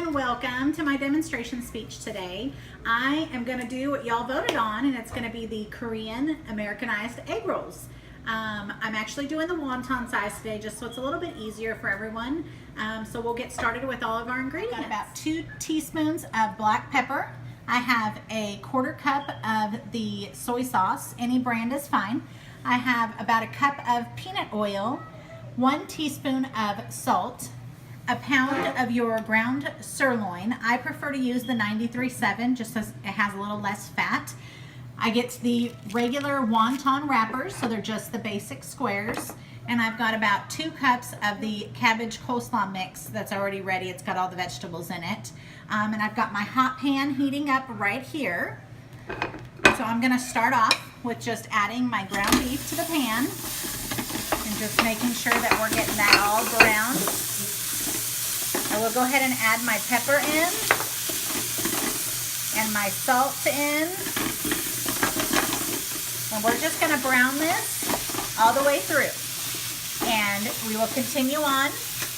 and welcome to my demonstration speech today. I am going to do what y'all voted on, and it's going to be the Korean Americanized egg rolls. I'm actually doing the wonton size today just so it's a little bit easier for everyone. So we'll get started with all of our ingredients. I've got about 2 teaspoons of black pepper. I have a 1/4 cup of the soy sauce. Any brand is fine. I have about a cup of peanut oil, 1 teaspoon of salt, a pound of your ground sirloin. I prefer to use the 93.7 just as it has a little less fat. I get the regular wonton wrappers, so they're just the basic squares. And I've got about 2 cups of the cabbage coleslaw mix that's already ready. It's got all the vegetables in it. And I've got my hot pan heating up right here. So I'm gonna start off with just adding my ground beef to the pan and just making sure that we're getting that all browned. I will go ahead and add my pepper in and my salt in. And we're just gonna brown this all the way through. And we will continue on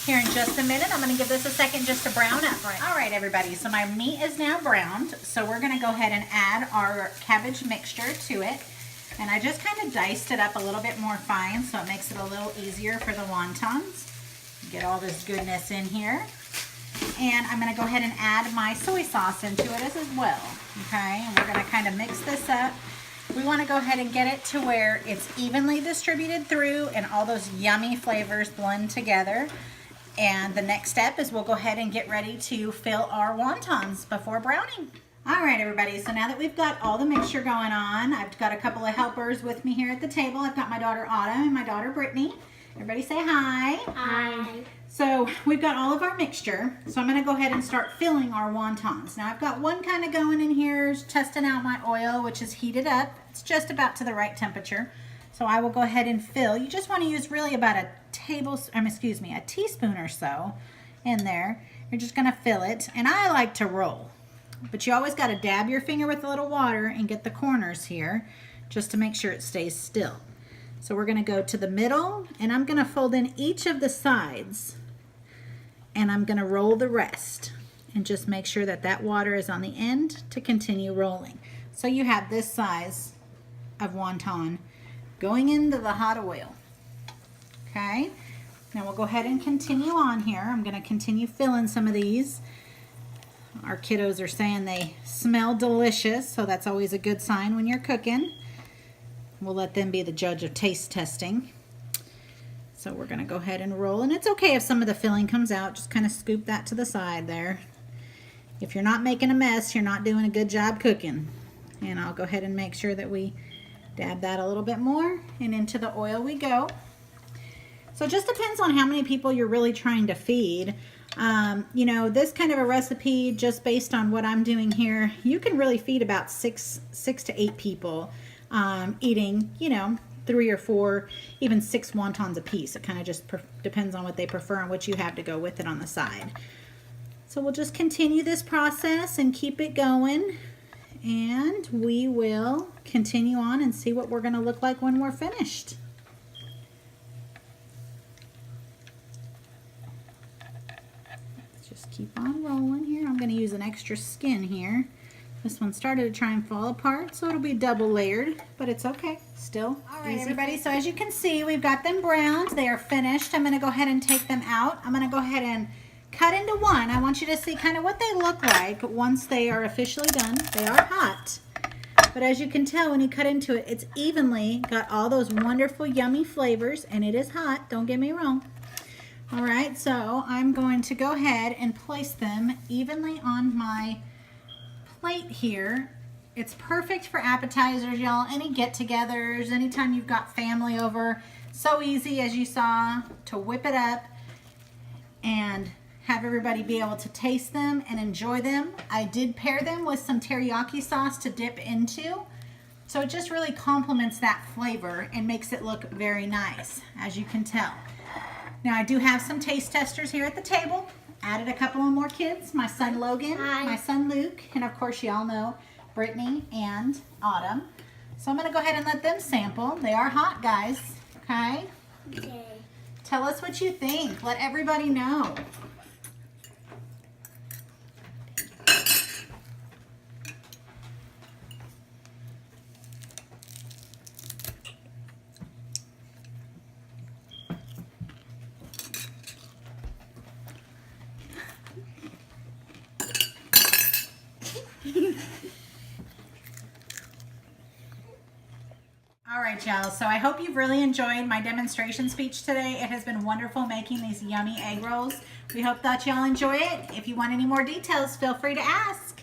here in just a minute. I'm gonna give this a second just to brown up. All right, everybody, so my meat is now browned. So we're gonna go ahead and add our cabbage mixture to it. And I just kind of diced it up a little bit more fine so it makes it a little easier for the wontons. Get all this goodness in here. And I'm gonna go ahead and add my soy sauce into it as well, okay? And we're gonna kind of mix this up. We wanna go ahead and get it to where it's evenly distributed through and all those yummy flavors blend together. And the next step is we'll go ahead and get ready to fill our wontons before browning. All right, everybody, so now that we've got all the mixture going on, I've got a couple of helpers with me here at the table. I've got my daughter Autumn and my daughter Brittany. Everybody say hi. Hi. So we've got all of our mixture. So I'm gonna go ahead and start filling our wontons. Now I've got one kind of going in here, testing out my oil, which is heated up. It's just about to the right temperature. So I will go ahead and fill. You just wanna use really about a teaspoon or so in there. You're just gonna fill it. And I like to roll, but you always gotta dab your finger with a little water and get the corners here just to make sure it stays still. So we're gonna go to the middle and I'm gonna fold in each of the sides and I'm gonna roll the rest and just make sure that that water is on the end to continue rolling. So you have this size of wonton going into the hot oil. Okay, now we'll go ahead and continue on here. I'm gonna continue filling some of these. Our kiddos are saying they smell delicious, so that's always a good sign when you're cooking. We'll let them be the judge of taste testing. So we're gonna go ahead and roll, and it's okay if some of the filling comes out, just kind of scoop that to the side there. If you're not making a mess, you're not doing a good job cooking. And I'll go ahead and make sure that we dab that a little bit more, and into the oil we go. So it just depends on how many people you're really trying to feed. You know, this kind of a recipe, just based on what I'm doing here, you can really feed about six to 8 people eating, you know, 3 or 4, even 6 wontons a piece. It kind of just depends on what they prefer and what you have to go with it on the side. So we'll just continue this process and keep it going, and we will continue on and see what we're going to look like when we're finished. Let's just keep on rolling here. I'm going to use an extra skin here. This one started to try and fall apart, so it'll be double layered, but it's okay, still. All right, everybody, so as you can see, we've got them browned. They are finished. I'm gonna go ahead and take them out. I'm gonna go ahead and cut into one. I want you to see kind of what they look like once they are officially done. They are hot, but as you can tell when you cut into it, it's evenly got all those wonderful, yummy flavors, and it is hot, don't get me wrong. All right, so I'm going to go ahead and place them evenly on my plate here. It's perfect for appetizers, y'all. Any get-togethers, anytime you've got family over. So easy, as you saw, to whip it up and have everybody be able to taste them and enjoy them. I did pair them with some teriyaki sauce to dip into, so it just really complements that flavor and makes it look very nice, as you can tell. Now I do have some taste testers here at the table. Added a couple of more kids, my son Logan, Hi. My son Luke, and of course y'all know Brittany and Autumn. So I'm gonna go ahead and let them sample. They are hot, guys, okay? Okay. Tell us what you think. Let everybody know. All right, y'all. So I hope you've really enjoyed my demonstration speech today. It has been wonderful making these yummy egg rolls. We hope that y'all enjoy it. If you want any more details, feel free to ask.